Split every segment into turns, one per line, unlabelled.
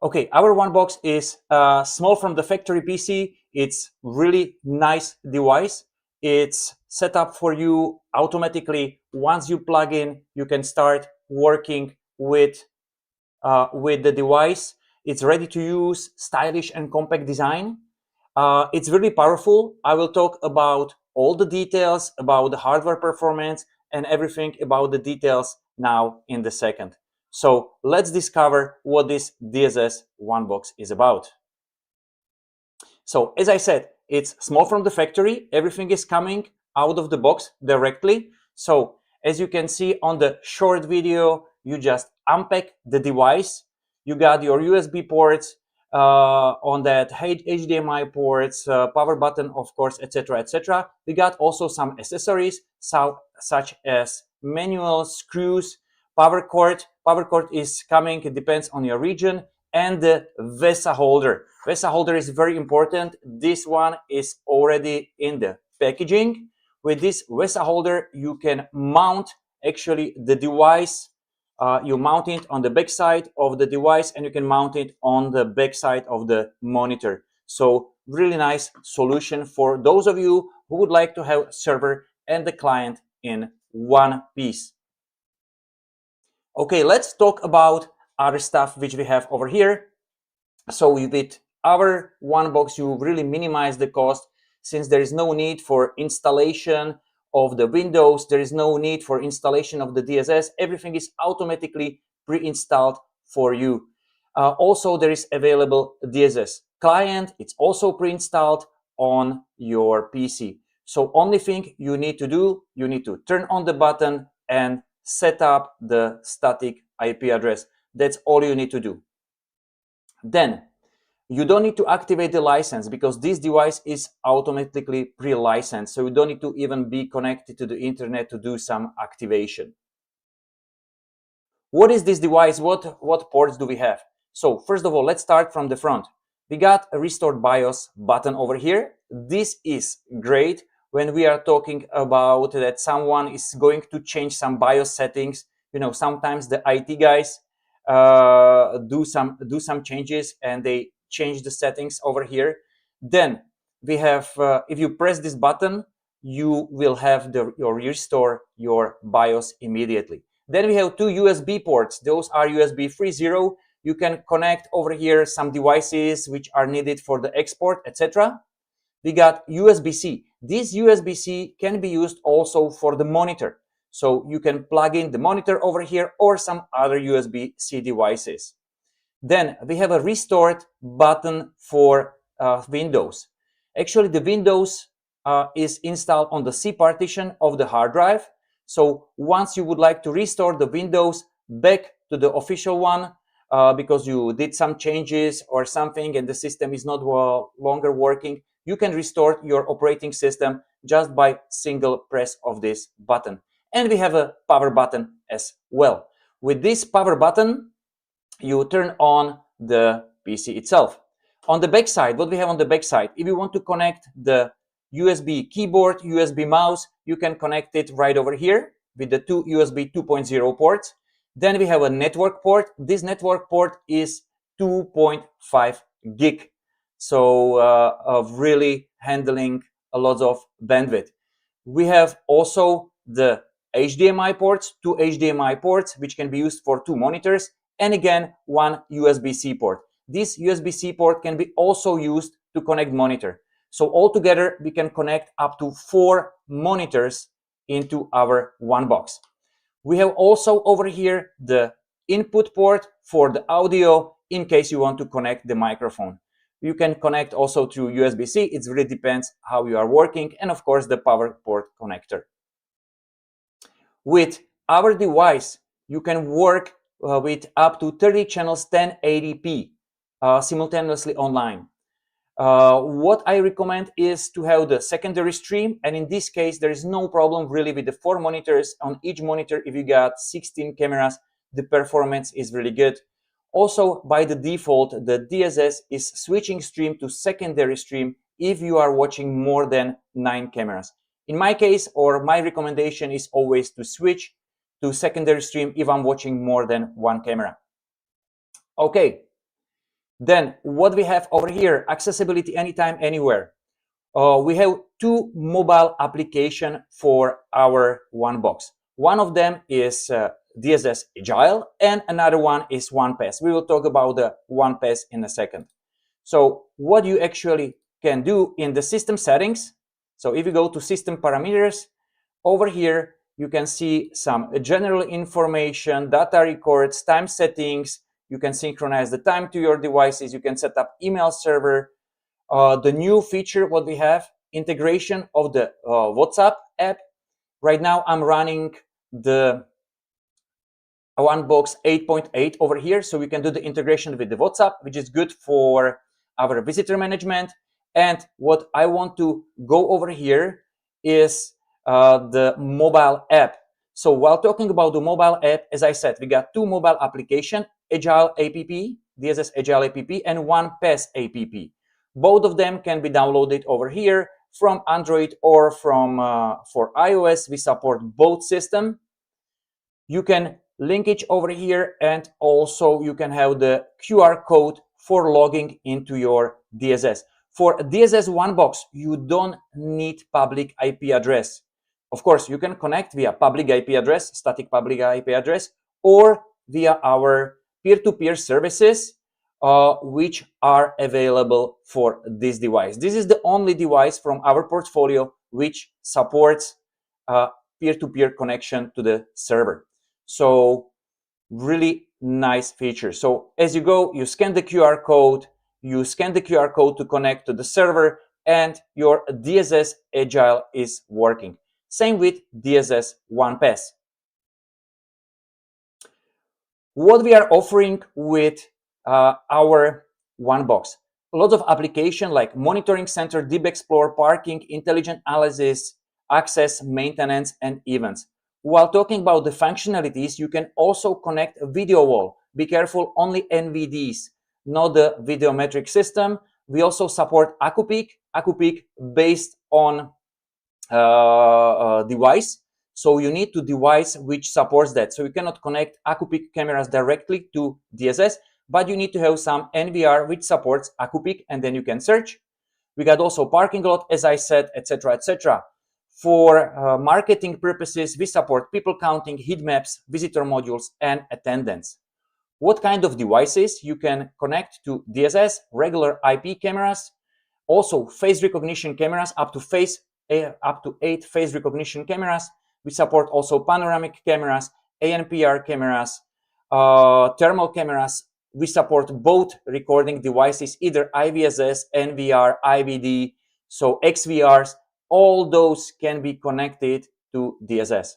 Okay, our OneBox is small from the factory PC. It's really nice device. It's set up for you automatically. Once you plug in, you can start working with the device. It's ready to use, stylish and compact design. It's really powerful. I will talk about all the details about the hardware performance and everything about the details now in the second. So let's discover what this DSS OneBox is about. So as I said, it's small from the factory. Everything is coming out of the box directly. So as you can see on the short video, you just unpack the device. You got your USB ports on that, HDMI ports, power button, of course, etc., etc. We got also some accessories, such as manuals, screws, power cord. Power cord is coming, it depends on your region, and the VESA holder. VESA holder is very important. This one is already in the packaging. With this VESA holder, you can mount actually the device. You mount it on the back side of the device, and you can mount it on the back side of the monitor. So really nice solution for those of you who would like to have server and the client in one piece. Okay, let's talk about other stuff which we have over here. So with our OneBox, you really minimize the cost, since there is no need for installation of the Windows, there is no need for installation of the DSS. Everything is automatically pre-installed for you. Also, there is available DSS client. It's also pre-installed on your PC. So only thing you need to do, you need to turn on the button and set up the static IP address. That's all you need to do. Then you don't need to activate the license, because this device is automatically pre-licensed. So you don't need to even be connected to the internet to do some activation. What is this device? What ports do we have? So first of all, let's start from the front. We got a Restore BIOS button over here. This is great when we are talking about that someone is going to change some BIOS settings. You know, sometimes the IT guys do some changes and they change the settings over here. Then we have, if you press this button, you will have your restore your BIOS immediately. Then we have two USB ports. Those are USB 3.0. You can connect over here some devices which are needed for the export, etc. We got USB-C. This USB-C can be used also for the monitor. So you can plug in the monitor over here or some other USB-C devices. Then we have a restored button for Windows. Actually, the Windows is installed on the C partition of the hard drive. So once you would like to restore the Windows back to the official one, because you did some changes or something and the system is not longer working, you can restore your operating system just by single press of this button. And we have a power button as well. With this power button, you turn on the PC itself. On the back side, what we have on the back side, if you want to connect the USB keyboard, USB mouse, you can connect it right over here with the two USB 2.0 ports. Then we have a network port. This network port is 2.5 gig. So of really handling a lot of bandwidth. We have also the HDMI ports, two HDMI ports, which can be used for two monitors, and again, one USB-C port. This USB-C port can be also used to connect monitor. So altogether, we can connect up to 4 monitors into our OneBox. We have also over here the input port for the audio in case you want to connect the microphone. You can connect also through USB-C. It really depends how you are working, and of course the power port connector. With our device, you can work with up to 30 channels 1080p simultaneously online. What I recommend is to have the secondary stream, and in this case there is no problem really with the 4 monitors. On each monitor, if you got 16 cameras, the performance is really good. Also, by the default, the DSS is switching stream to secondary stream if you are watching more than 9 cameras. In my case, or my recommendation is always to switch to secondary stream if I'm watching more than 1 camera. Okay, Then what we have over here, accessibility anytime, anywhere. We have two mobile applications for our OneBox. One of them is DSS Agile, and another one is OnePass. We will talk about the OnePass in a second. So what you actually can do in the system settings, so if you go to system parameters, over here you can see some general information, data records, time settings. You can synchronize the time to your devices. You can set up email server. The new feature what we have, integration of the WhatsApp app. Right now I'm running the OneBox 8.8 over here, so we can do the integration with the WhatsApp, which is good for our visitor management. And what I want to go over here is the mobile app. So while talking about the mobile app, as I said, we got two mobile applications, Agile app, DSS Agile app, and OnePass app. Both of them can be downloaded over here from Android or from for iOS. We support both systems. You can link it over here, and also you can have the QR code for logging into your DSS. For DSS OneBox, you don't need public IP address. Of course, you can connect via public IP address, static public IP address, or via our peer-to-peer services, which are available for this device. This is the only device from our portfolio which supports peer-to-peer connection to the server. So really nice feature. So as you go, you scan the QR code, to connect to the server, and your DSS Agile is working. Same with DSS OnePass. What we are offering with our OneBox, a lot of application like monitoring center, Deep Explore, parking, intelligent analysis, access, maintenance, and events. While talking about the functionalities, you can also connect a video wall. Be careful, only NVDs, not the video metric system. We also support AcuPeak based on device. So you need to device which supports that. So you cannot connect AcuPeak cameras directly to DSS, but you need to have some NVR which supports AcuPeak, and then you can search. We got also parking lot, as I said, etc., etc. For marketing purposes, we support people counting, heat maps, visitor modules, and attendance. What kind of devices you can connect to DSS? Regular IP cameras, also face recognition cameras, up to 8 face recognition cameras. We support also panoramic cameras, ANPR cameras, thermal cameras. We support both recording devices, either IVSS, NVR, IVD, so XVRs. All those can be connected to DSS.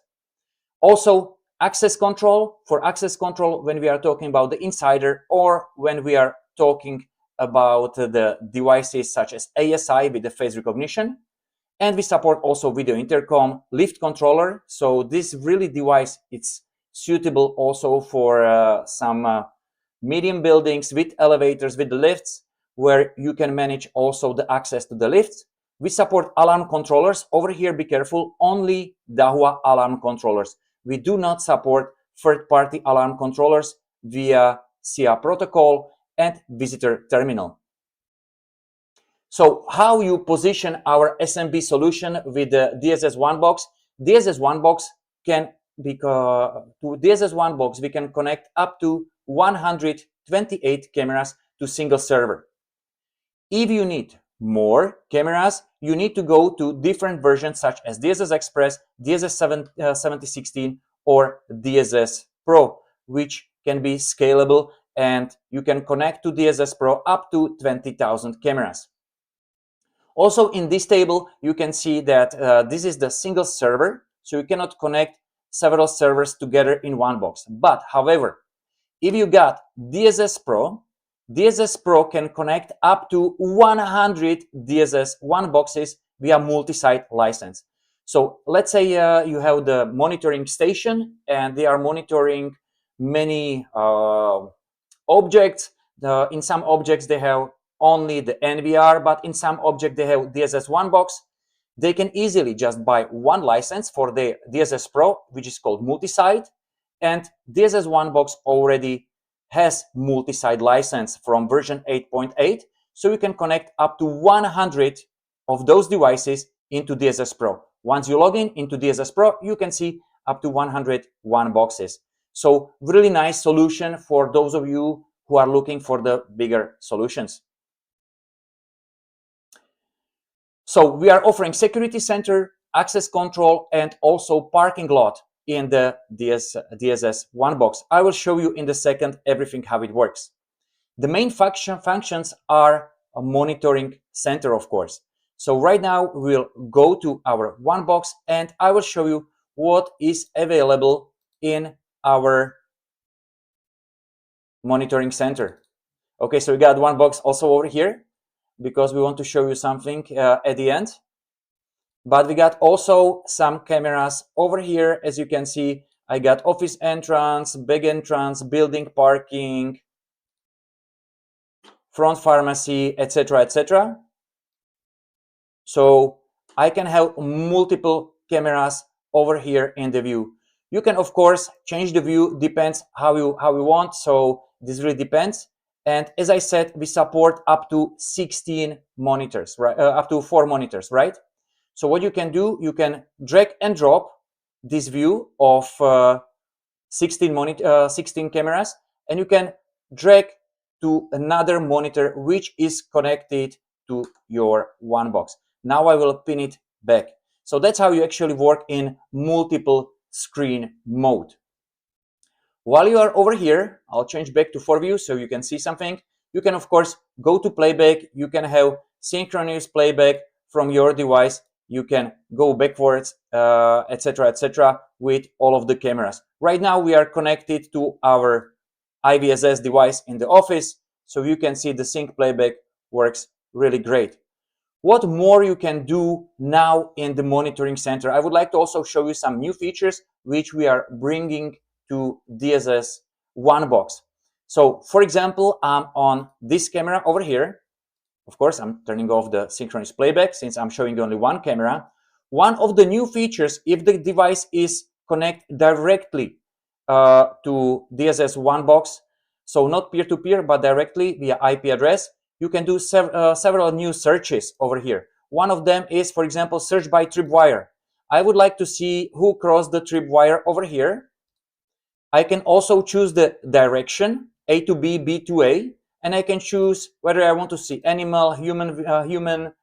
Also, access control. For access control, when we are talking about the insider, or when we are talking about the devices such as ASI with the face recognition. And we support also video intercom, lift controller. So this really device, it's suitable also for some medium buildings with elevators, with the lifts, where you can manage also the access to the lifts. We support alarm controllers. Over here, be careful, only Dahua alarm controllers. We do not support third-party alarm controllers via SIA protocol and visitor terminal. So how you position our SMB solution with the DSS OneBox? DSS OneBox can be to DSS OneBox we can connect up to 128 cameras to single server. If you need more cameras, you need to go to different versions such as DSS Express, DSS 7016, or DSS Pro, which can be scalable, and you can connect to DSS Pro up to 20,000 cameras. Also in this table, you can see that this is the single server, so you cannot connect several servers together in one box. But however, if you got DSS Pro can connect up to 100 DSS OneBoxes via multi-site license. So let's say you have the monitoring station and they are monitoring many objects. In some objects they have only the NVR, but in some objects they have DSS OneBox. They can easily just buy one license for the DSS Pro, which is called multi-site, and DSS OneBox already has multi-site license from version 8.8, so you can connect up to 100 of those devices into DSS Pro. Once you log in into DSS Pro, you can see up to 100 OneBoxes. So really nice solution for those of you who are looking for the bigger solutions. So we are offering security center, access control, and also parking lot in the DSS OneBox. I will show you in a second everything how it works. The main functions are a monitoring center, of course. So right now we'll go to our OneBox and I will show you what is available in our monitoring center. Okay, so we got OneBox also over here because we want to show you something at the end. But we got also some cameras over here. As you can see, I got office entrance, back entrance, building parking, front pharmacy, etc., etc. So I can have multiple cameras over here in the view. You can of course change the view, depends how you want. So this really depends. And as I said, we support up to 16 monitors, right? Up to 4 monitors, right? So what you can do, you can drag and drop this view of 16 cameras, and you can drag to another monitor which is connected to your OneBox. Now I will pin it back. So that's how you actually work in multiple screen mode. While you are over here, I'll change back to 4 so you can see something. You can of course go to playback. You can have synchronous playback from your device. You can go backwards, etc., etc., with all of the cameras. Right now we are connected to our IVSS device in the office, so you can see the sync playback works really great. What more you can do now in the monitoring center? I would like to also show you some new features which we are bringing to DSS OneBox. So for example, I'm on this camera over here. Of course, I'm turning off the synchronous playback since I'm showing only one camera. One of the new features, if the device is connected directly to DSS OneBox, so not peer-to-peer, but directly via IP address, you can do several new searches over here. One of them is, for example, search by tripwire. I would like to see who crossed the tripwire over here. I can also choose the direction, A to B, B to A, and I can choose whether I want to see animal, human,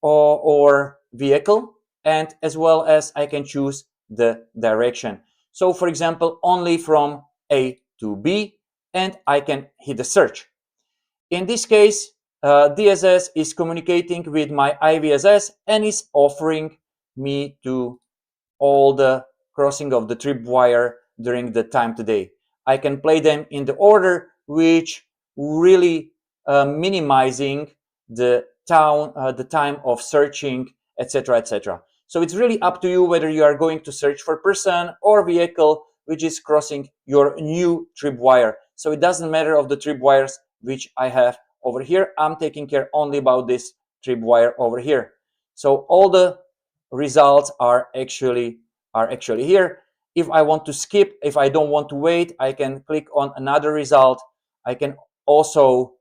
or vehicle, and as well as I can choose the direction. So for example, only from A to B, and I can hit the search. In this case, DSS is communicating with my IVSS and is offering me to all the crossing of the tripwire during the time today. I can play them in the order, which really minimizing the time of searching, etc., etc. So it's really up to you whether you are going to search for person or vehicle which is crossing your new tripwire. So it doesn't matter of the tripwires which I have over here. I'm taking care only about this tripwire over here. So all the results are actually here. If I want to skip, if I don't want to wait, I can click on another result. I can also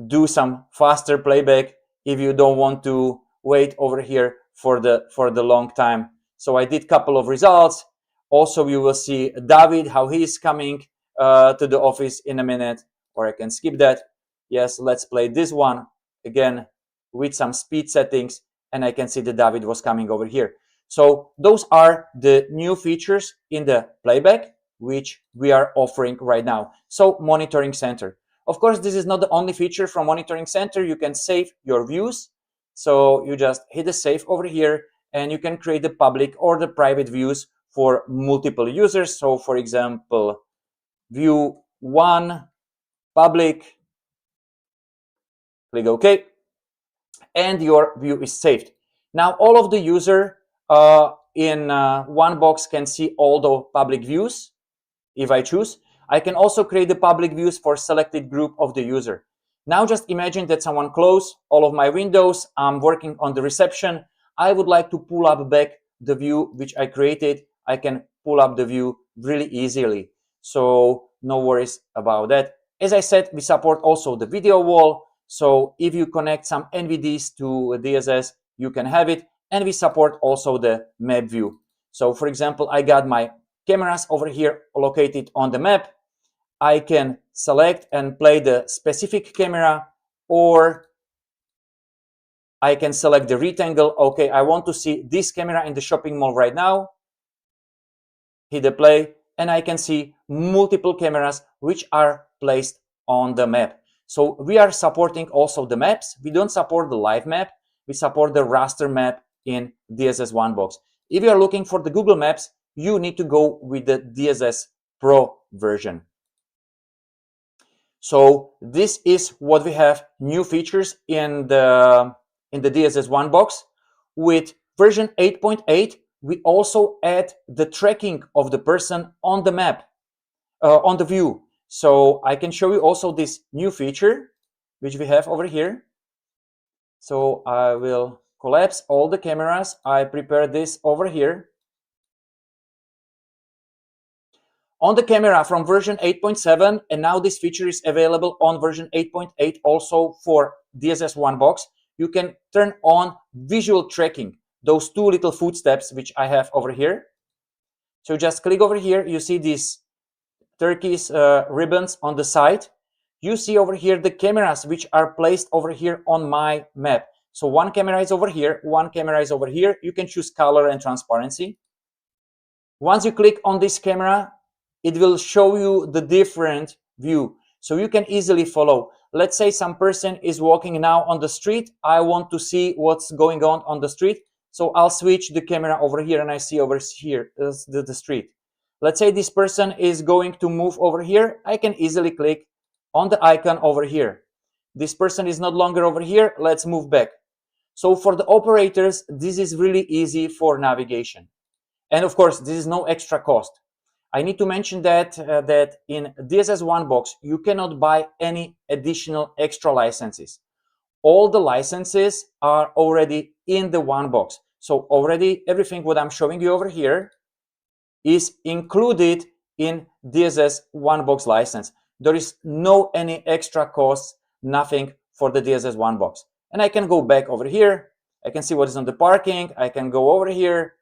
do some faster playback if you don't want to wait over here for the long time. So I did a couple of results. Also, you will see David, how he is coming to the office in a minute, or I can skip that. Yes, let's play this one again with some speed settings, and I can see that David was coming over here. So those are the new features in the playback which we are offering right now. So monitoring center. Of course, this is not the only feature from monitoring center. You can save your views. So you just hit the save over here and you can create the public or the private views for multiple users. So for example, view 1, public, click OK, and your view is saved. Now all of the user in OneBox can see all the public views if I choose. I can also create the public views for selected group of the user. Now just imagine that someone closed all of my windows. I'm working on the reception. I would like to pull up back the view which I created. I can pull up the view really easily. so no worries about that. As I said, we support also the video wall, so if you connect some NVDs to DSS, you can have it. And we support also the map view. So for example, I got my cameras over here located on the map. I can select and play the specific camera, or I can select the rectangle. Okay, I want to see this camera in the shopping mall right now. Hit the play, and I can see multiple cameras which are placed on the map. So we are supporting also the maps. We don't support the live map. We support the raster map in DSS OneBox. If you are looking for the Google Maps, you need to go with the DSS Pro version. So this is what we have new features in the DSS OneBox. With version 8.8, we also add the tracking of the person on the map, on the view. So I can show you also this new feature, which we have over here. So I will collapse all the cameras. I prepare this over here. On the camera from version 8.7, and now this feature is available on version 8.8 also for DSS OneBox. You can turn on visual tracking, those two little footsteps which I have over here. So just click over here, you see these turquoise ribbons on the side. You see over here the cameras which are placed over here on my map. So one camera is over here, one camera is over here. You can choose color and transparency. Once you click on this camera, it will show you the different view, so you can easily follow. Let's say some person is walking now on the street. I want to see what's going on the street, so I'll switch the camera over here, and I see over here the street. Let's say this person is going to move over here. I can easily click on the icon over here. This person is no longer over here. Let's move back. So for the operators, this is really easy for navigation. And of course, this is no extra cost. I need to mention that in DSS OneBox, you cannot buy any additional extra licenses. All the licenses are already in the OneBox. So already everything what I'm showing you over here is included in DSS OneBox license. There is no any extra costs, nothing for the DSS OneBox. And I can go back over here. I can see what is on the parking. I can go over here,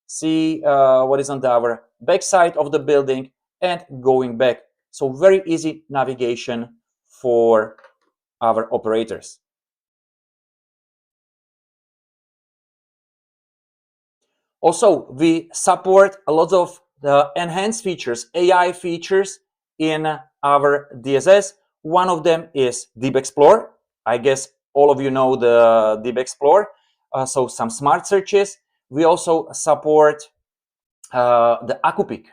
see what is on our back side of the building, and going back. So very easy navigation for our operators. Also, we support a lot of enhanced features, AI features in our DSS. One of them is Deep Explore. I guess all of you know the Deep Explore. So some smart searches. We also support the AcuPick.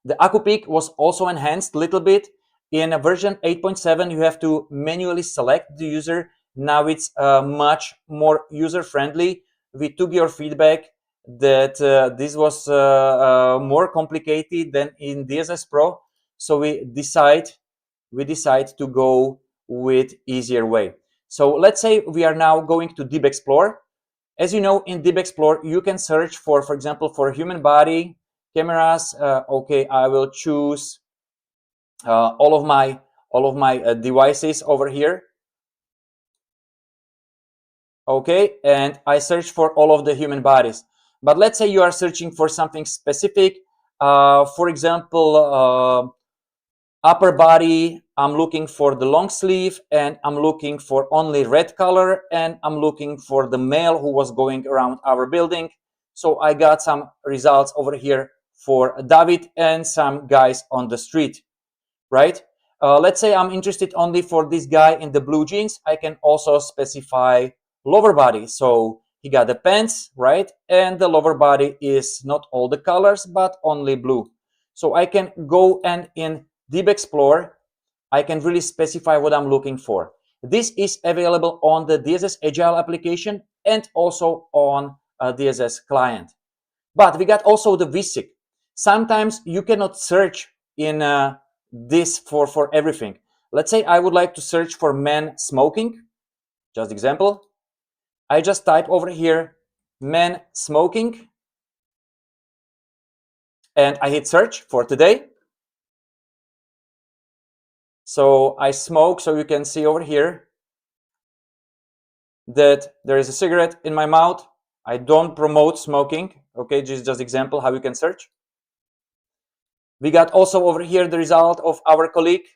The AcuPick was also enhanced a little bit. In version 8.7, you have to manually select the user. Now it's much more user-friendly. We took your feedback that this was more complicated than in DSS Pro, so we decide to go with easier way. So let's say we are now going to Deep Explore. As you know, in Deep Explore, you can search for example, for human body, cameras. Okay, I will choose all of my devices over here. Okay, and I search for all of the human bodies. But let's say you are searching for something specific. For example, upper body, I'm looking for the long sleeve, and I'm looking for only red color, and I'm looking for the male who was going around our building. So I got some results over here for David and some guys on the street, right? Let's say I'm interested only for this guy in the blue jeans. I can also specify lower body. So he got the pants, right? And the lower body is not all the colors, but only blue. So I can go and in Deep Explore, I can really specify what I'm looking for. This is available on the DSS Agile application and also on DSS client. But we got also the VSIC. Sometimes you cannot search in this for everything. Let's say I would like to search for men smoking. Just example. I just type over here men smoking, and I hit search for today. So I smoke, so you can see over here that there is a cigarette in my mouth. I don't promote smoking. Okay, this is just example how you can search. We got also over here the result of our colleague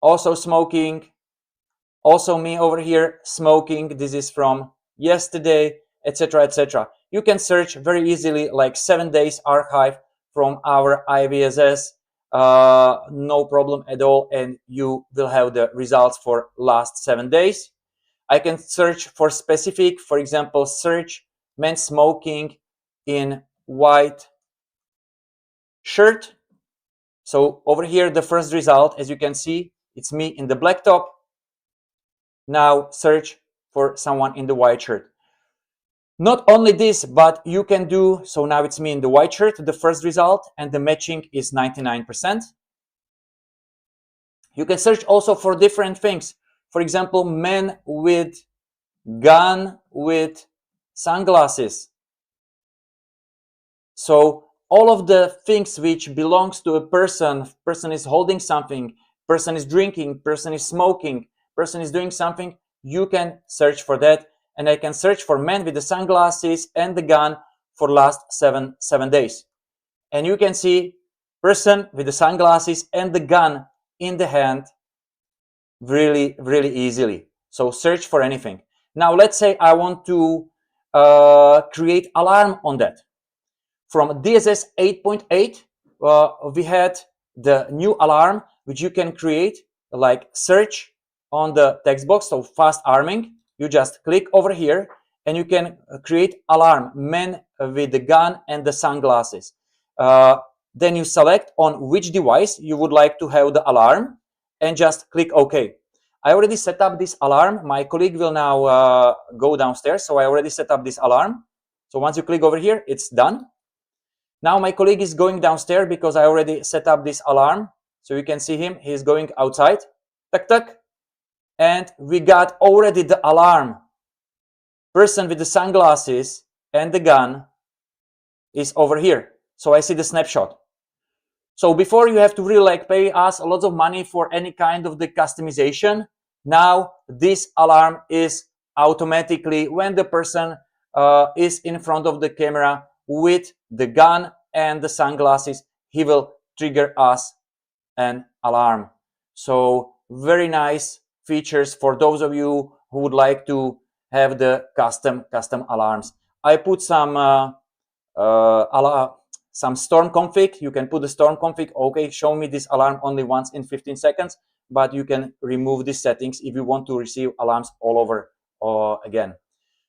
also smoking. Also me over here smoking. This is from yesterday, etc., etc. You can search very easily, like 7 days archive from our IVSS, no problem at all, and you will have the results for last 7 days. I can search for specific, for example, search men smoking in white shirt. So over here, the first result, as you can see, it's me in the black top. Now search for someone in the white shirt. Not only this, but you can do, so now it's me in the white shirt, the first result, and the matching is 99%. You can search also for different things. For example, men with gun with sunglasses. So all of the things which belongs to a person is holding something, person is drinking, person is smoking, person is doing something, you can search for that. And I can search for men with the sunglasses and the gun for last seven days. And you can see person with the sunglasses and the gun in the hand really, really easily. So search for anything. Now let's say I want to create alarm on that. From DSS 8.8, we had the new alarm which you can create, like search on the text box, so fast arming. You just click over here and you can create alarm, men with the gun and the sunglasses. Then you select on which device you would like to have the alarm and just click OK. I already set up this alarm. My colleague will now go downstairs. So I already set up this alarm. So once you click over here, it's done. Now my colleague is going downstairs because I already set up this alarm. So you can see him. He's going outside. Tuck, tuck. And we got already the alarm. Person with the sunglasses and the gun is over here. So I see the snapshot. So before you have to really like pay us a lot of money for any kind of the customization. Now this alarm is automatically when the person is in front of the camera with the gun and the sunglasses, he will trigger us an alarm. So very nice features for those of you who would like to have the custom alarms. I put some storm config. You can put the storm config. Okay, show me this alarm only once in 15 seconds, but you can remove these settings if you want to receive alarms all over again.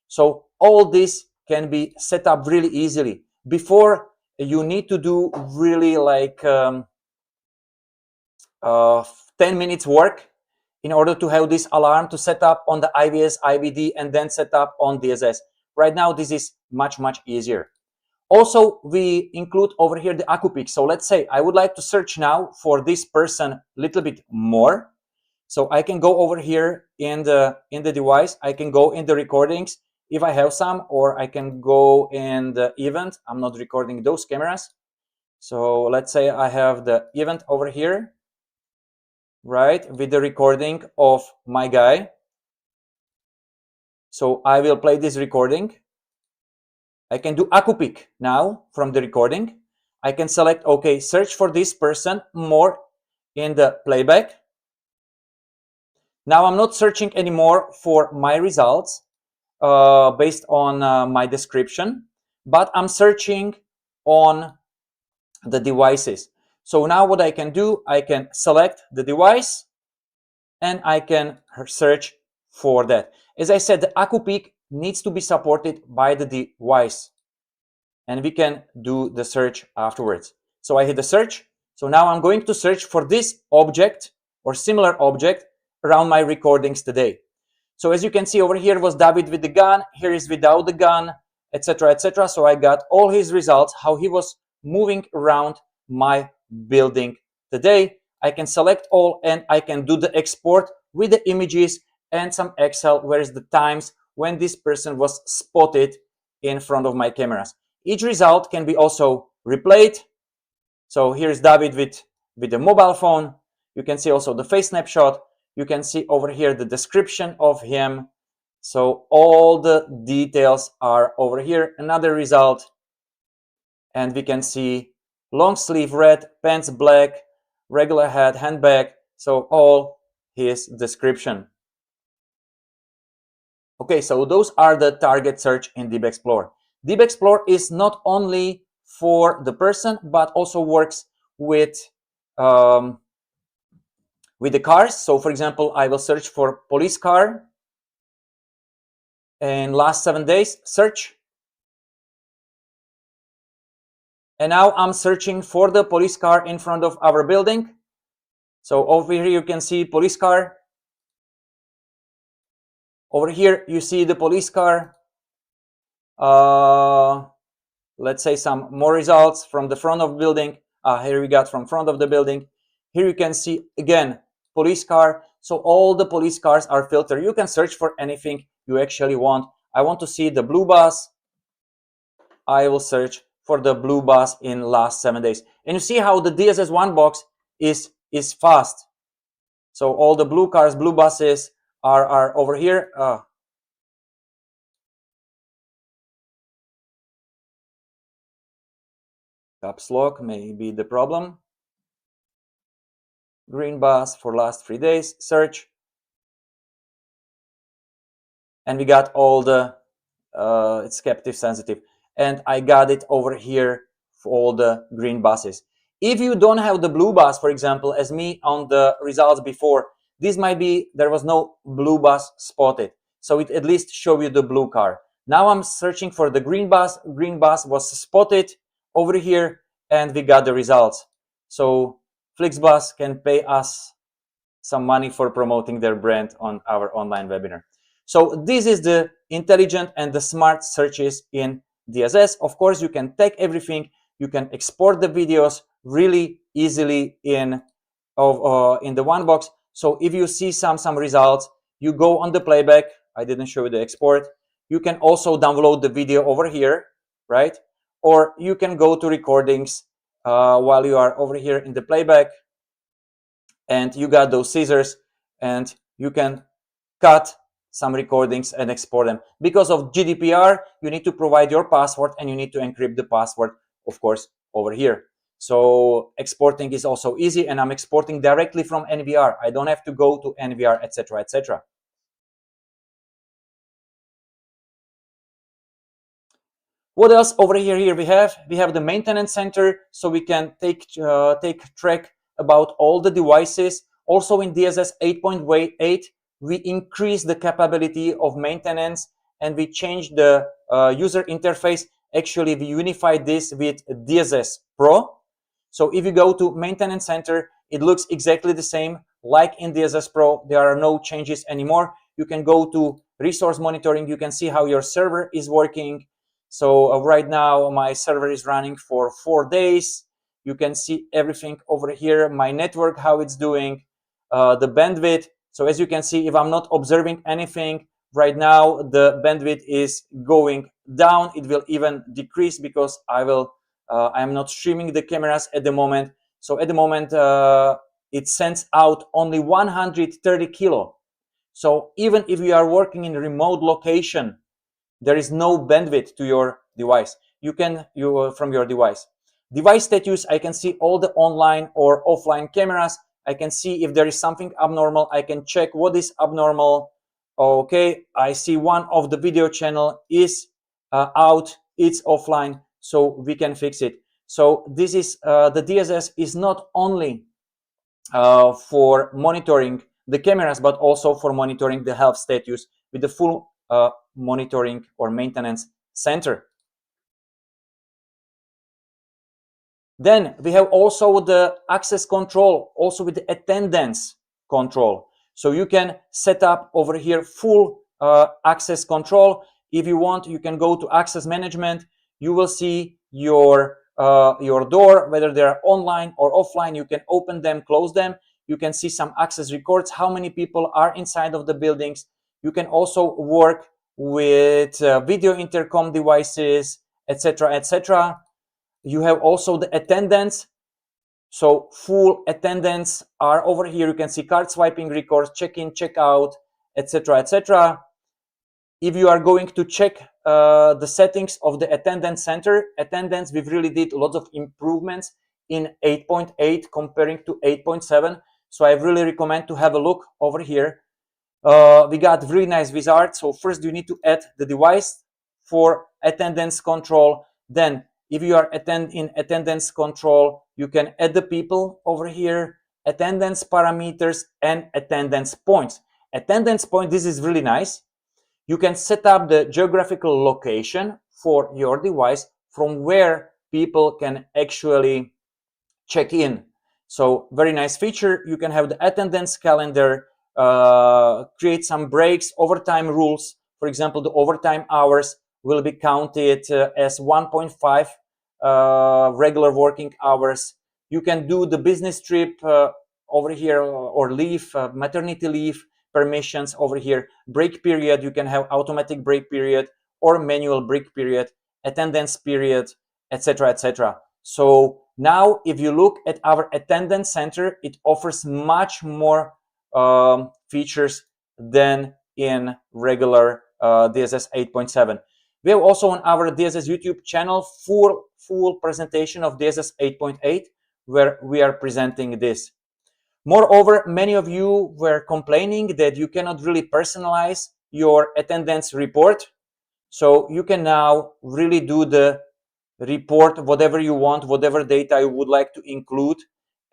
So all this can be set up really easily. Before, you need to do really like 10 minutes work in order to have this alarm to set up on the IVS, IVD, and then set up on DSS. Right now, this is much, much easier. Also, we include over here the AcuPic. So let's say I would like to search now for this person a little bit more. So I can go over here in the device. I can go in the recordings if I have some, or I can go in the event. I'm not recording those cameras. So let's say I have the event over here, right, with the recording of my guy. So I will play this recording. I can do AcuPic now from the recording. I can select, okay, search for this person more in the playback. Now I'm not searching anymore for my results based on my description, but I'm searching on the devices. So now what I can do, I can select the device and I can search for that. As I said, the AcuPic needs to be supported by the device and we can do the search afterwards. So I hit the search. So now I'm going to search for this object or similar object around my recordings today. So as you can see over here was David with the gun, here is without the gun, etc., etc. So I got all his results, how he was moving around my building today. I can select all and I can do the export with the images and some Excel, where is the times when this person was spotted in front of my cameras. Each result can be also replayed. So here's David with the mobile phone. You can see also the face snapshot. You can see over here the description of him. So all the details are over here. Another result. And we can see long sleeve red, pants black, regular hat, handbag. So all his description. Okay, so those are the target search in Deep Explorer. Deep Explorer is not only for the person, but also works with the cars. So for example, I will search for police car in last 7 days, search. And now I'm searching for the police car in front of our building. So over here you can see police car. Over here you see the police car. Let's say some more results from the front of the building. Here we got from front of the building. Here you can see again police car. So all the police cars are filtered. You can search for anything you actually want. I want to see the blue bus. I will search for the blue bus in last 7 days. And you see how the DSS OneBox is fast. So all the blue cars, blue buses are over here. Caps lock may be the problem. Green bus for last 3 days, search. And we got all the, it's captive sensitive. And I got it over here for all the green buses. If you don't have the blue bus, for example, as me on the results before, this might be, there was no blue bus spotted. So it at least show you the blue car. Now I'm searching for the green bus. Green bus was spotted over here and we got the results. So Flixbus can pay us some money for promoting their brand on our online webinar. So this is the intelligent and the smart searches in DSS. Of course, you can take everything. You can export the videos really easily in the OneBox. So if you see some results, you go on the playback. I didn't show you the export. You can also download the video over here, right? Or you can go to recordings while you are over here in the playback. And you got those scissors and you can cut some recordings and export them. Because of GDPR, you need to provide your password and you need to encrypt the password, of course, over here. So exporting is also easy, and I'm exporting directly from NVR. I don't have to go to NVR, etc., etc. What else over here? Here we have the maintenance center, so we can take track about all the devices. Also in DSS 8.8, we increase the capability of maintenance and we change the user interface. Actually, we unified this with DSS Pro. So if you go to maintenance center, it looks exactly the same like in DSS Pro. There are no changes anymore. You can go to resource monitoring. You can see how your server is working. So right now my server is running for 4 days. You can see everything over here, my network, how it's doing, the bandwidth. So as you can see, if I'm not observing anything right now, the bandwidth is going down. It will even decrease because I'm not streaming the cameras at the moment. So at the moment, it sends out only 130 kilo. So even if you are working in a remote location, there is no bandwidth to your device. From your device. Device status, I can see all the online or offline cameras. I can see if there is something abnormal. I can check what is abnormal. Okay, I see one of the video channel is out, it's offline, so we can fix it. So this is the DSS is not only for monitoring the cameras, but also for monitoring the health status with the full monitoring or maintenance center. Then we have also the access control, also with the attendance control. So you can set up over here full access control. If you want, you can go to access management. You will see your door, whether they're online or offline. You can open them, close them. You can see some access records, how many people are inside of the buildings. You can also work with video intercom devices, etc., etc. You have also the attendance. So full attendance are over here. You can see card swiping records, check-in, check-out, etc., etc. If you are going to check the settings of the attendance center, attendance, we've really did lots of improvements in 8.8 comparing to 8.7. So I really recommend to have a look over here. We got really nice wizard. So first you need to add the device for attendance control. Then if you are in attendance control, you can add the people over here, attendance parameters and attendance points. Attendance point, this is really nice. You can set up the geographical location for your device from where people can actually check in. So very nice feature. You can have the attendance calendar, create some breaks, overtime rules. For example, the overtime hours will be counted as 1.5 regular working hours. You can do the business trip over here or leave, maternity leave permissions over here. Break period, you can have automatic break period or manual break period, attendance period, etc., etc. So now if you look at our attendance center, it offers much more features than in regular DSS 8.7. We have also on our DSS YouTube channel full presentation of DSS 8.8 where we are presenting this. Moreover, many of you were complaining that you cannot really personalize your attendance report. So you can now really do the report whatever you want, whatever data you would like to include,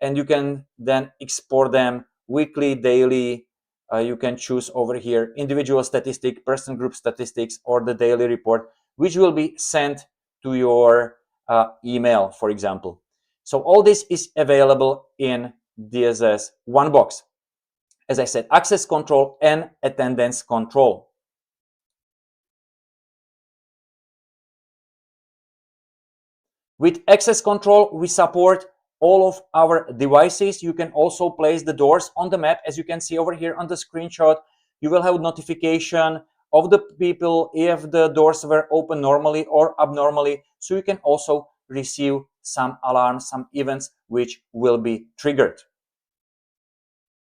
and you can then export them weekly, daily. You can choose over here individual statistic, person group statistics, or the daily report, which will be sent to your email, for example. So all this is available in DSS OneBox. As I said, access control and attendance control. With access control, we support all of our devices. You can also place the doors on the map. As you can see over here on the screenshot, you will have notification of the people if the doors were open normally or abnormally. So you can also receive some alarms, some events which will be triggered.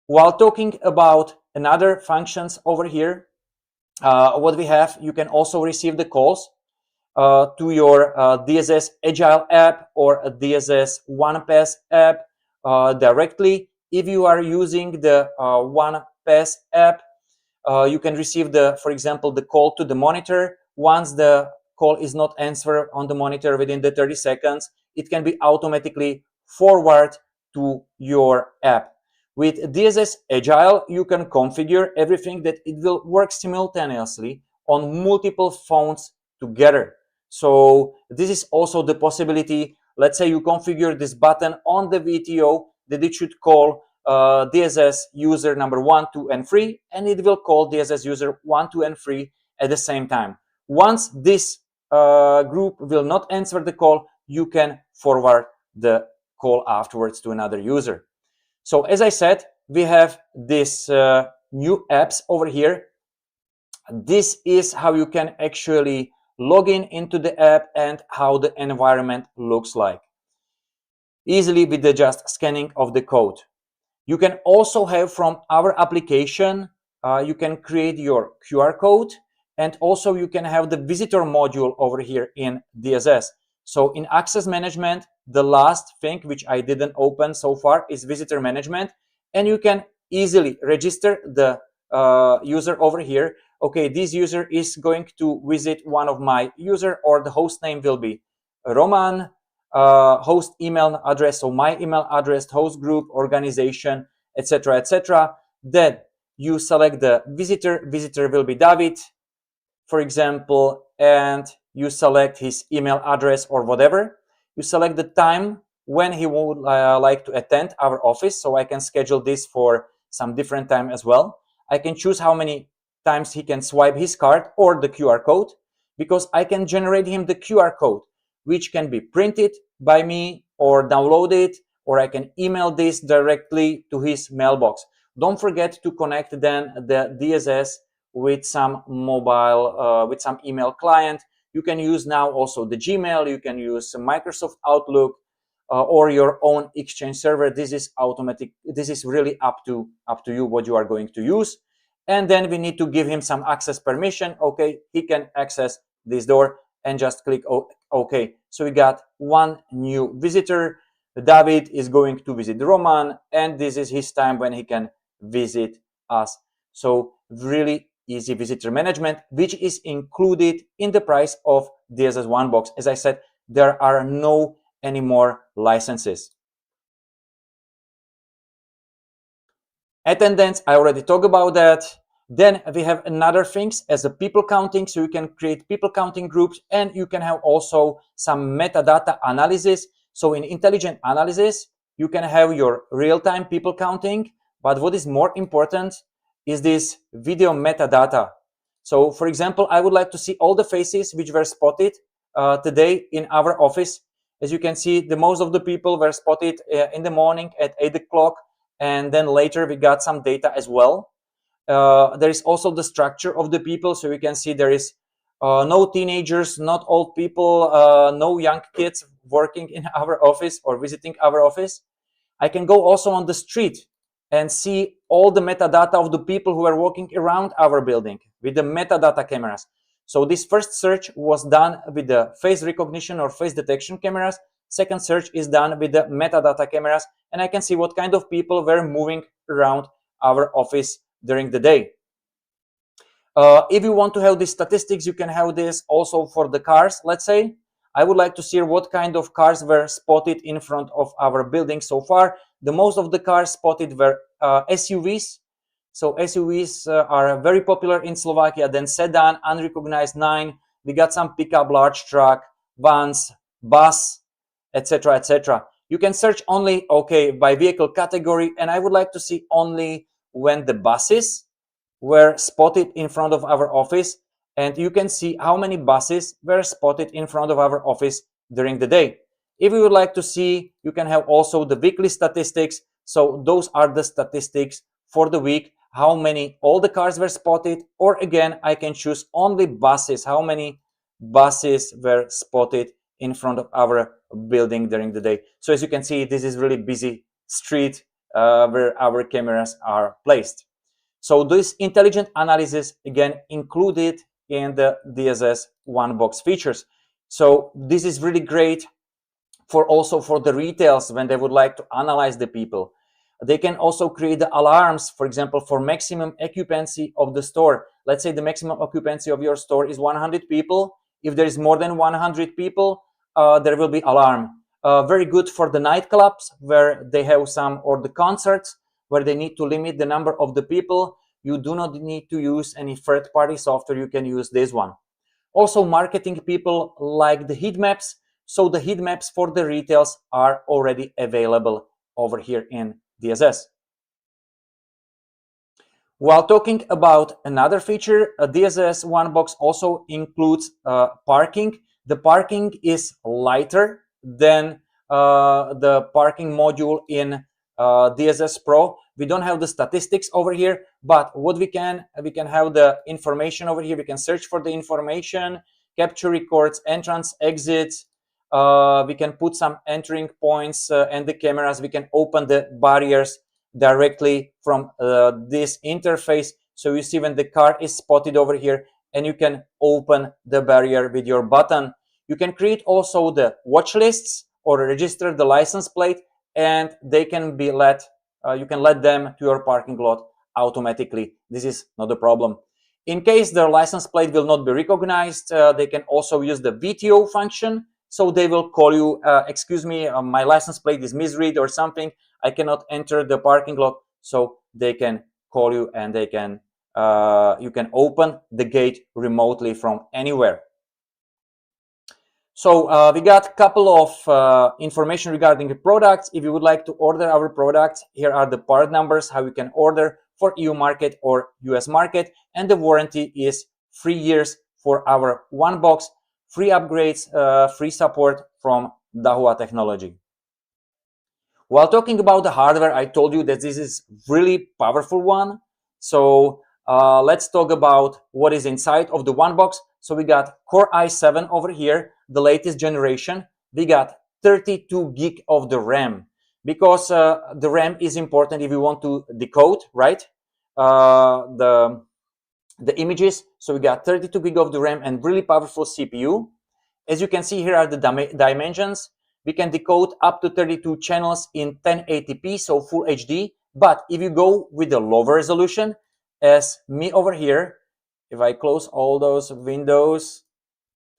While talking about another functions over here, what we have, you can also receive the calls to your DSS Agile app or a DSS OnePass app directly. If you are using the OnePass app, you can receive for example, the call to the monitor. Once the call is not answered on the monitor within the 30 seconds, it can be automatically forwarded to your app. With DSS Agile, you can configure everything that it will work simultaneously on multiple phones together. So this is also the possibility. Let's say you configure this button on the VTO that it should call DSS user number 1, 2, and 3, and it will call DSS user 1, 2, and 3 at the same time. Once this group will not answer the call, you can forward the call afterwards to another user. So as I said, we have this new apps over here. This is how you can actually log in into the app and how the environment looks like. Easily with the just scanning of the code. You can also have from our application, you can create your QR code, and also you can have the visitor module over here in DSS. So in access management, the last thing which I didn't open so far is visitor management, and you can easily register the user over here. Okay, this user is going to visit one of my user, or the host name will be Roman, host email address, so my email address, host group, organization, etc., etc. Then you select the visitor will be David, for example, and you select his email address or whatever. You select the time when he would like to attend our office, so I can schedule this for some different time as well. I can choose how many times he can swipe his card or the QR code, because I can generate him the QR code, which can be printed by me or downloaded, or I can email this directly to his mailbox. Don't forget to connect then the DSS with some mobile, with some email client. You can use now also the Gmail, you can use Microsoft Outlook, or your own Exchange server. This is automatic. This is really up to you what you are going to use. And then we need to give him some access permission. Okay, he can access this door, and just click OK. So we got one new visitor. David is going to visit Roman, and this is his time when he can visit us. So really easy visitor management, which is included in the price of DSS OneBox. As I said, there are no any more licenses. Attendance, I already talked about that. Then we have another things as a people counting. So you can create people counting groups, and you can have also some metadata analysis. So in intelligent analysis, you can have your real-time people counting. But what is more important is this video metadata. So for example, I would like to see all the faces which were spotted today in our office. As you can see, the most of the people were spotted in the morning at 8 o'clock. And then later we got some data as well. There is also the structure of the people. So you can see there is no teenagers, not old people, no young kids working in our office or visiting our office. I can go also on the street and see all the metadata of the people who are walking around our building with the metadata cameras. So this first search was done with the face recognition or face detection cameras. Second search is done with the metadata cameras, and I can see what kind of people were moving around our office during the day. If you want to have these statistics, you can have this also for the cars. Let's say I would like to see what kind of cars were spotted in front of our building so far. The most of the cars spotted were SUVs. So SUVs are very popular in Slovakia. Then sedan, unrecognized 9. We got some pickup, large truck, vans, bus, etc., etc. You can search only, okay, by vehicle category, and I would like to see only when the buses were spotted in front of our office, and you can see how many buses were spotted in front of our office during the day. If you would like to see, you can have also the weekly statistics. So those are the statistics for the week, how many all the cars were spotted, or again, I can choose only buses, how many buses were spotted in front of our building during the day. So as you can see, this is really busy street where our cameras are placed. So this intelligent analysis, again, included in the DSS OneBox features. So this is really great for also for the retails when they would like to analyze the people. They can also create the alarms, for example, for maximum occupancy of the store. Let's say the maximum occupancy of your store is 100 people. If there is more than 100 people, there will be alarm. Very good for the nightclubs where they have some, or the concerts where they need to limit the number of the people. You do not need to use any third-party software. You can use this one. Also, marketing people like the heat maps. So the heat maps for the retails are already available over here in DSS. While talking about another feature, DSS OneBox also includes parking. The parking is lighter than the parking module in DSS Pro. We don't have the statistics over here, but what we can have the information over here. We can search for the information, capture records, entrance, exits. We can put some entering points and the cameras. We can open the barriers directly from this interface. So you see when the car is spotted over here, and you can open the barrier with your button. You can create also the watch lists or register the license plate, and they can be let, you can let them to your parking lot automatically. This is not a problem. In case their license plate will not be recognized, they can also use the VTO function. So they will call you, excuse me, my license plate is misread or something. I cannot enter the parking lot. So they can call you, and they can you can open the gate remotely from anywhere. So we got a couple of information regarding the products. If you would like to order our products, here are the part numbers, how you can order for EU market or US market. And the warranty is 3 years for our OneBox, free upgrades, free support from Dahua technology. While talking about the hardware, I told you that this is really powerful one. So let's talk about what is inside of the OneBox. So we got Core i7 over here, the latest generation. We got 32 gig of the RAM, because the RAM is important if you want to decode, right, the images. So we got 32 gig of the RAM and really powerful CPU. As you can see, here are the dimensions. We can decode up to 32 channels in 1080p, so full HD. But if you go with the lower resolution, as me over here, if I close all those windows,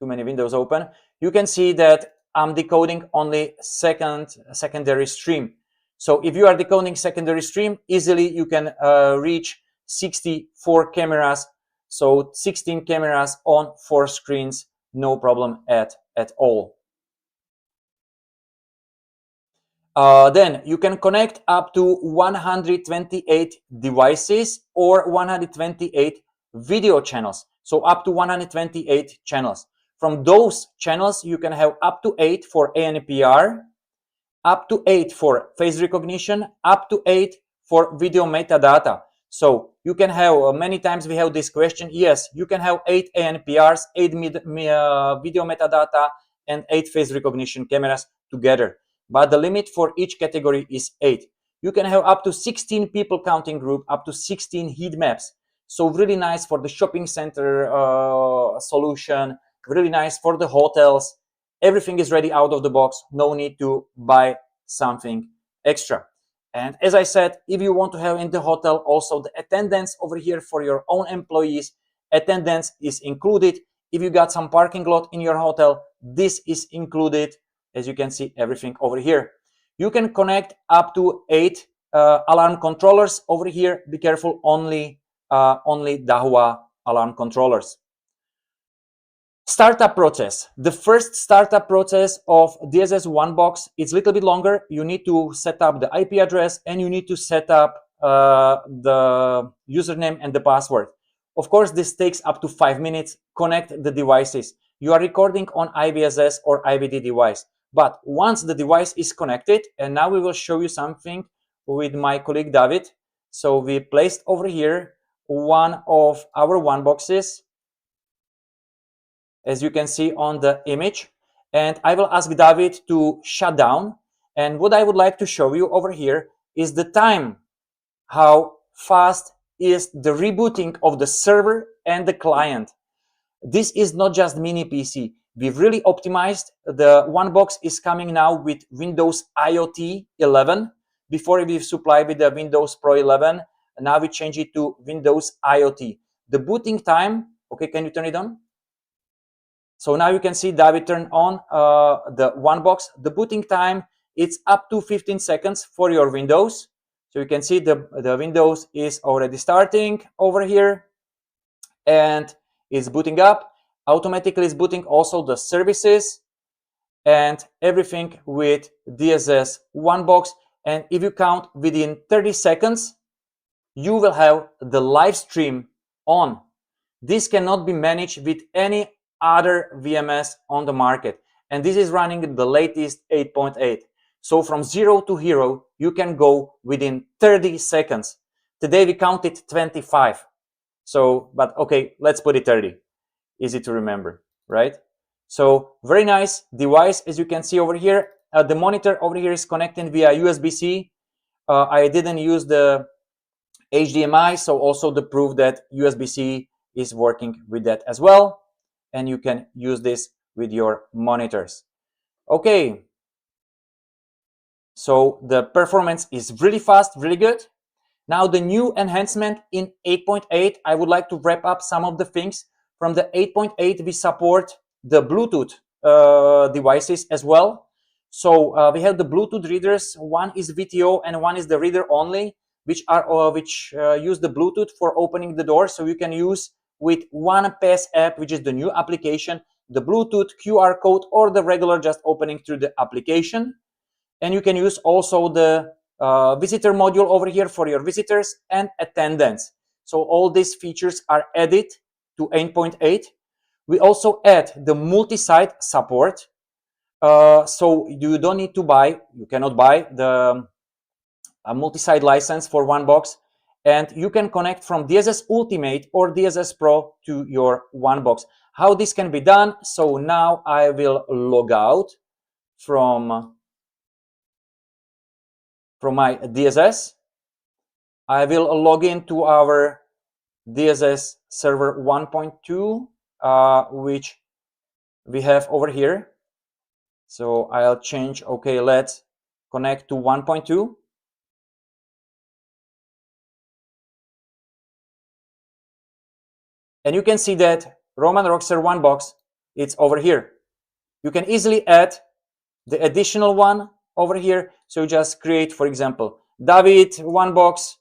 too many windows open, you can see that I'm decoding only secondary stream. So if you are decoding secondary stream, easily you can reach 64 cameras, so 16 cameras on 4 screens, no problem at all. Then you can connect up to 128 devices or 128 video channels, so up to 128 channels. From those channels, you can have up to 8 for ANPR, up to 8 for face recognition, up to 8 for video metadata. So you can have, many times we have this question, yes, you can have 8 ANPRs, 8 video metadata, and 8 face recognition cameras together. But the limit for each category is 8. You can have up to 16 people counting group, up to 16 heat maps. So really nice for the shopping center solution, really nice for the hotels. Everything is ready out of the box. No need to buy something extra. And as I said, if you want to have in the hotel also the attendance over here for your own employees, attendance is included. If you got some parking lot in your hotel, this is included. As you can see, everything over here. You can connect up to 8 alarm controllers over here. Be careful, only Dahua alarm controllers. Startup process. The first startup process of DSS OneBox is a little bit longer. You need to set up the IP address and you need to set up the username and the password. Of course, this takes up to 5 minutes. Connect the devices. You are recording on IVSS or IVD device. But once the device is connected, and now we will show you something with my colleague David. So we placed over here one of our OneBoxes, as you can see on the image, and I will ask David to shut down. And what I would like to show you over here is the time, how fast is the rebooting of the server and the client. This is not just mini PC. We've really optimized. The OneBox is coming now with Windows IoT 11. Before we supplied with the Windows Pro 11, now we change it to Windows IoT. The booting time, okay, can you turn it on? So now you can see David turned on the OneBox. The booting time, it's up to 15 seconds for your Windows. So you can see the Windows is already starting over here and it's booting up. Automatically is booting also the services and everything with DSS OneBox. And if you count within 30 seconds, you will have the live stream on. This cannot be managed with any other VMS on the market. And this is running the latest 8.8. So from 0 to hero, you can go within 30 seconds. Today we counted 25. So, but okay, let's put it 30. Easy to remember, right? So very nice device. As you can see over here, the monitor over here is connecting via USB-C. I didn't use the HDMI, so also the proof that USB-C is working with that as well. And you can use this with your monitors. Okay. So the performance is really fast, really good. Now the new enhancement in 8.8, I would like to wrap up some of the things. From the 8.8, we support the Bluetooth devices as well. So we have the Bluetooth readers. One is VTO and one is the reader only, which use the Bluetooth for opening the door. So you can use with OnePass app, which is the new application, the Bluetooth QR code or the regular just opening through the application. And you can use also the visitor module over here for your visitors and attendance. So all these features are added to 8.8. We also add the multi-site support. So you don't need to buy, you cannot buy the multi-site license for OneBox. And you can connect from DSS Ultimate or DSS Pro to your OneBox. How this can be done? So now I will log out from my DSS. I will log into our DSS server 1.2, which we have over here. So I'll change, okay, let's connect to 1.2. And you can see that Roman Rockstar OneBox, it's over here. You can easily add the additional one over here. So you just create, for example, David OneBox,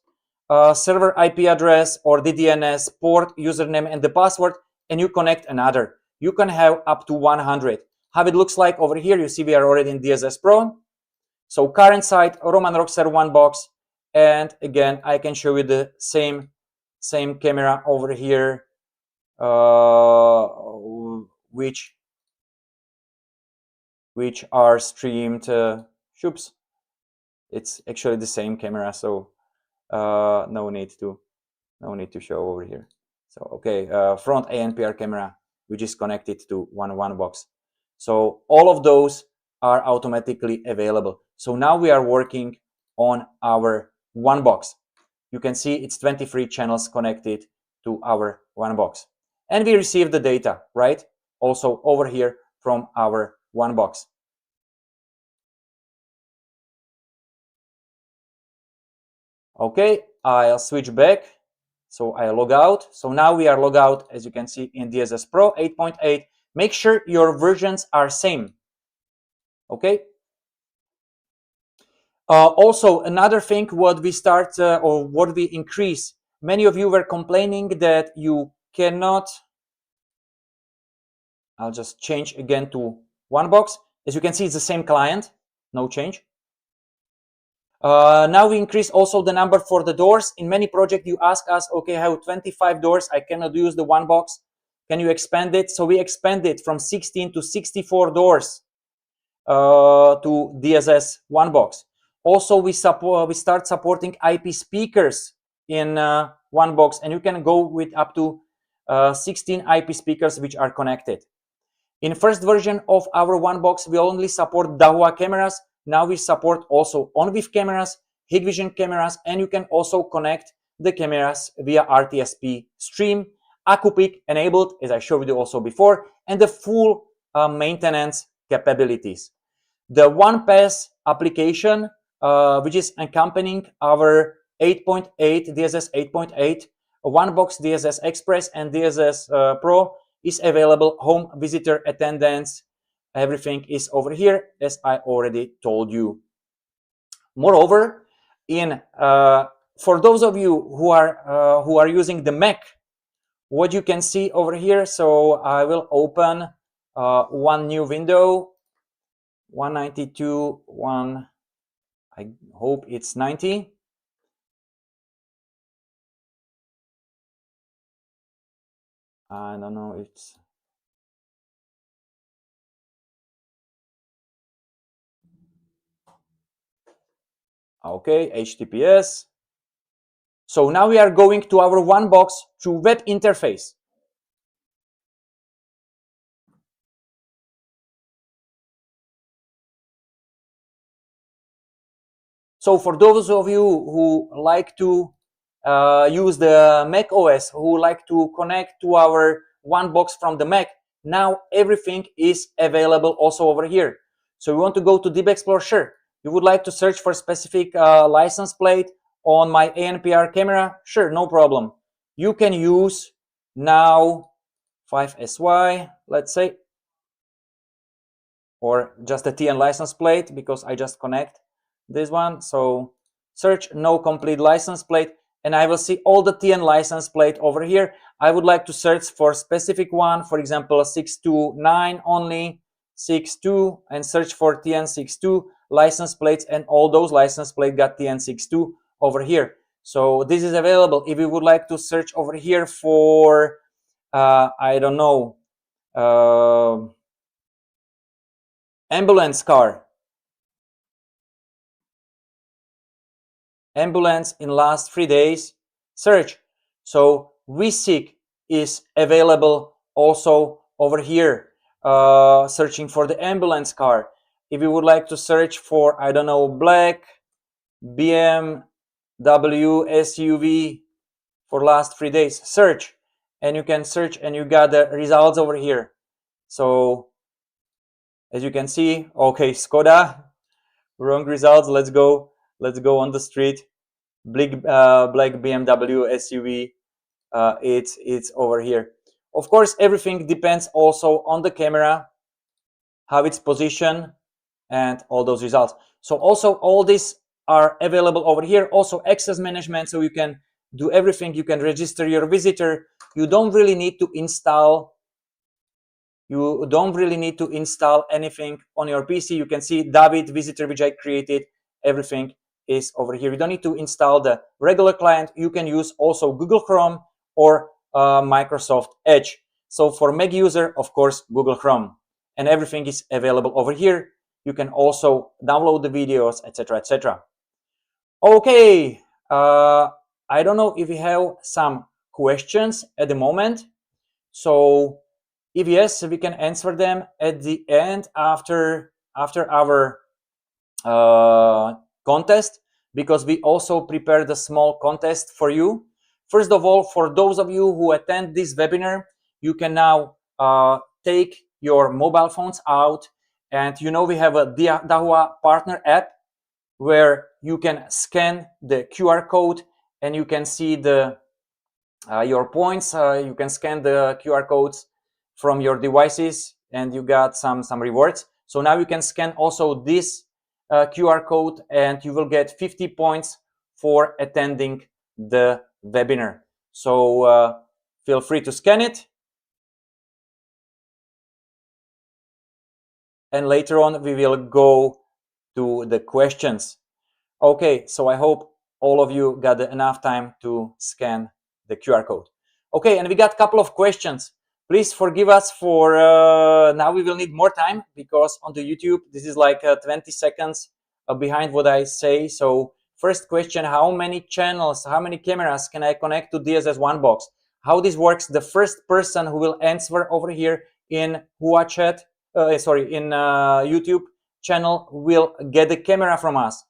server IP address or the DNS, port, username, and the password, and you connect another. You can have up to 100. How it looks like over here, you see we are already in DSS Pro. So current site, Roman Rockstar OneBox, and again, I can show you the same camera over here, which are streamed. Oops, it's actually the same camera, so no need to show over here. So okay, front ANPR camera, which is connected to OneBox. So all of those are automatically available. So now we are working on our OneBox. You can see it's 23 channels connected to our OneBox. And we receive the data, right? Also over here from our OneBox. Okay, I'll switch back. So I log out. So now we are logged out, as you can see, in DSS Pro 8.8. Make sure your versions are same. Okay. Also, another thing, what we start or what we increase. Many of you were complaining that you cannot. I'll just change again to OneBox. As you can see, it's the same client, no change. Now we increase also the number for the doors. In many projects, you ask us, okay, I have 25 doors. I cannot use the OneBox. Can you expand it? So we expanded from 16 to 64 doors to DSS OneBox. Also, we start supporting IP speakers in OneBox, and you can go with up to 16 IP speakers which are connected. In first version of our OneBox, we only support Dahua cameras. Now we support also on-with cameras, Hikvision cameras, and you can also connect the cameras via RTSP stream, AcuPic enabled, as I showed you also before, and the full maintenance capabilities. The OnePass application, which is accompanying our 8.8 DSS 8.8 OneBox DSS Express and DSS Pro, is available. Home visitor attendance, everything is over here, as I already told you. Moreover, for those of you who are using the Mac, what you can see over here. So I will open one new window, 192.1. I hope it's 90. I don't know. It's okay. HTTPS. So now we are going to our OneBox through web interface. So for those of you who like to use the Mac OS, who like to connect to our OneBox from the Mac, now everything is available also over here. So you want to go to Deep Explorer, sure. You would like to search for specific license plate on my ANPR camera, sure, no problem. You can use now 5SY, let's say, or just a TN license plate, because I just connect this one. So search no complete license plate, and I will see all the TN license plate over here. I would like to search for specific one, for example, 629 only, 62, and search for TN62 license plates, and all those license plates got TN62 over here. So this is available. If you would like to search over here for, I don't know, ambulance car, ambulance in last 3 days, search. So WISIC is available also over here, searching for the ambulance car. if you would like to search for, I don't know, black BMW SUV for last 3 days, search, and you can search and you got the results over here. So as you can see, okay, Skoda, wrong results. Let's go on the street. Black BMW SUV, it's over here. Of course, everything depends also on the camera, how it's positioned, and all those results. So also all these are available over here. Also access management, so you can do everything. You can register your visitor. You don't really need to install anything on your PC. You can see David visitor, which I created. Everything is over here. You don't need to install the regular client. You can use also Google Chrome or Microsoft Edge. So for Mac user, of course, Google Chrome, and everything is available over here. You can also download the videos, etc., etc. Okay, I don't know if you have some questions at the moment. So if yes, we can answer them at the end after our contest, because we also prepared a small contest for you. First of all, for those of you who attend this webinar, you can now take your mobile phones out, and we have a Dahua partner app where you can scan the QR code and you can see the your points. You can scan the QR codes from your devices and you got some rewards. So now you can scan also this QR code and you will get 50 points for attending the webinar. So feel free to scan it. And later on, we will go to the questions. Okay, so I hope all of you got enough time to scan the QR code. Okay, and we got a couple of questions. Please forgive us for now. We will need more time because on the YouTube, this is like 20 seconds behind what I say. So first question, how many channels, how many cameras can I connect to DSS OneBox? How this works, the first person who will answer over here in Hua chat, in YouTube channel will get the camera from us.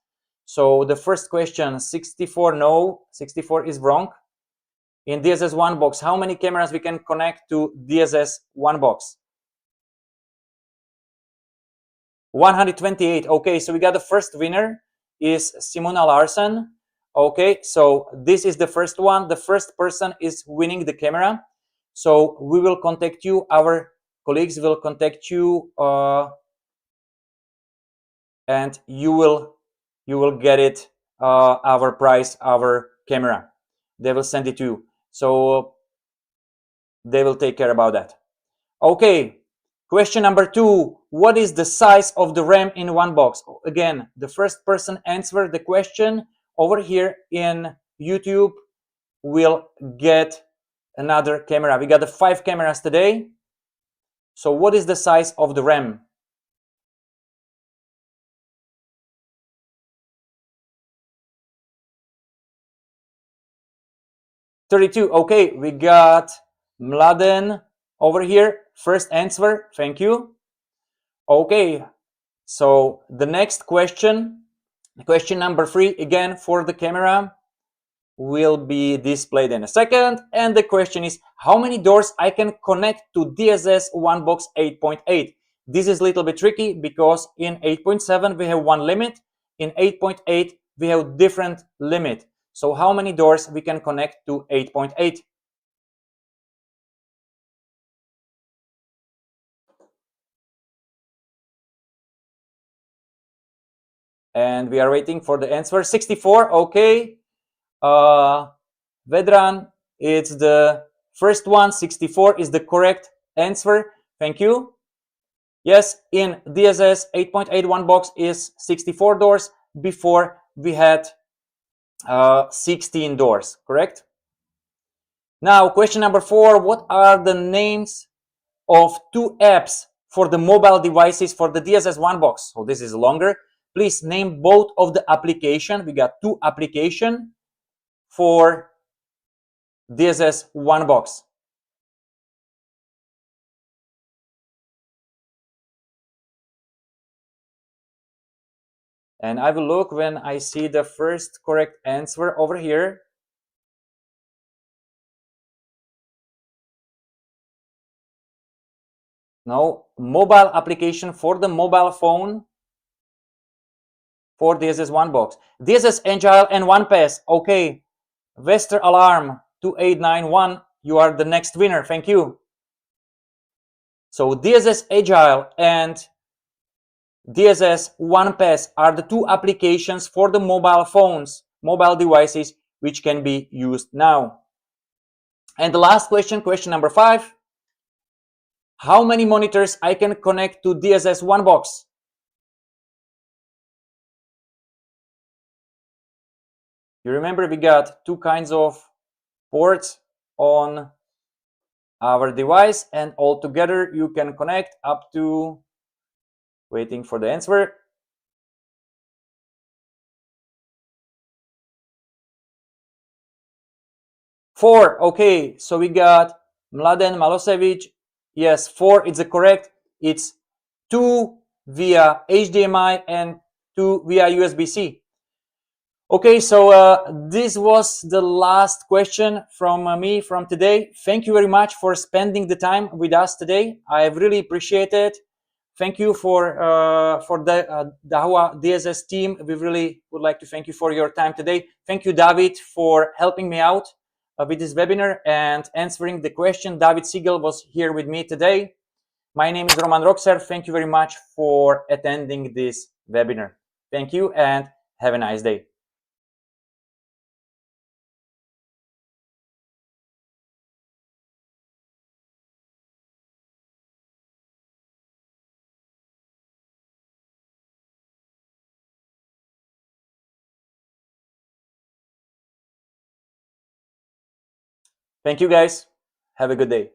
So the first question, 64, no, 64 is wrong. In DSS OneBox, how many cameras we can connect to DSS OneBox? 128. Okay, so we got the first winner is Simona Larsen. Okay, so this is the first one. The first person is winning the camera. So we will contact you. Our colleagues will contact you, and you will get it. Our prize, our camera. They will send it to you. So they will take care about that. Okay, question number 2. What is the size of the RAM in OneBox? Again, the first person answer the question over here in YouTube will get another camera. We got the 5 cameras today. So what is the size of the RAM? $32. Okay, we got Mladen over here. First answer. Thank you. Okay, so the next question, question number 3, again for the camera, will be displayed in a second. And the question is, how many doors I can connect to DSS OneBox 8.8? This is a little bit tricky because in 8.7 we have one limit. In 8.8 we have different limit. So how many doors we can connect to 8.8? And we are waiting for the answer. 64. Okay. Vedran, it's the first one. 64 is the correct answer. Thank you. Yes, in DSS 8.8 OneBox is 64 doors. Before we had 16 doors, correct? Now, question number 4. What are the names of 2 apps for the mobile devices for the DSS OneBox? So this is longer. Please name both of the application. We got 2 application for DSS OneBox. And I will look when I see the first correct answer over here. No, mobile application for the mobile phone for DSS OneBox. DSS Agile and OnePass. Okay, Vester Alarm 2891, you are the next winner. Thank you. So DSS Agile and DSS OnePass are the two applications for the mobile phones, mobile devices, which can be used now. And the last question, question number 5. How many monitors I can connect to DSS OneBox? You remember we got two kinds of ports on our device, and altogether you can connect up to, waiting for the answer, 4. Okay, so we got Mladen Malosevic. Yes, 4 is the correct. It's 2 via HDMI and 2 via USB-C. Okay, so this was the last question from me from today. Thank you very much for spending the time with us today. I really appreciate it. Thank you for the Dahua DSS team. We really would like to thank you for your time today. Thank you, David, for helping me out with this webinar and answering the question. David Siegel was here with me today. My name is Roman Roxer. Thank you very much for attending this webinar. Thank you and have a nice day. Thank you, guys. Have a good day.